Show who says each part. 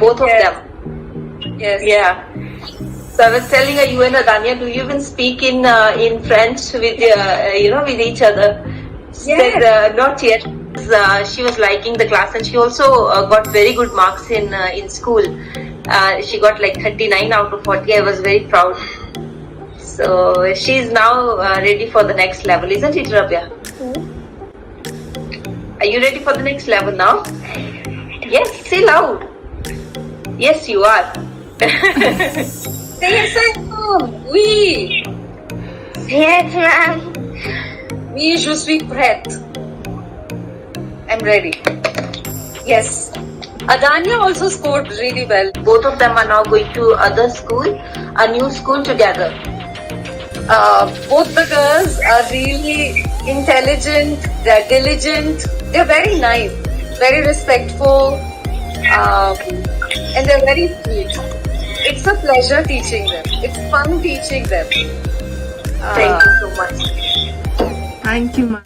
Speaker 1: both of
Speaker 2: Yes.
Speaker 1: them.
Speaker 2: Yes.
Speaker 1: Yeah. So I was telling her, you and Adania, do you even speak in French with with each other? She
Speaker 2: Yes.
Speaker 1: said not yet. She was liking the class, and she also got very good marks in school. She got like 39 out of 40. I was very proud. So she's now ready for the next level, isn't it, Rabhya? Are you ready for the next level now? Yes, say loud. Yes, you are.
Speaker 2: Say yes, I am. Oui.
Speaker 3: Yes, ma'am.
Speaker 2: Oui, je suis prête. I'm ready. Yes. Adania also scored really well.
Speaker 1: Both of them are now going to a new school together.
Speaker 2: Both the girls are really intelligent, they're diligent, they're very nice, very respectful, and they're very sweet. It's a pleasure teaching them. It's fun teaching them.
Speaker 1: Thank you so much.
Speaker 3: Thank you, ma'am.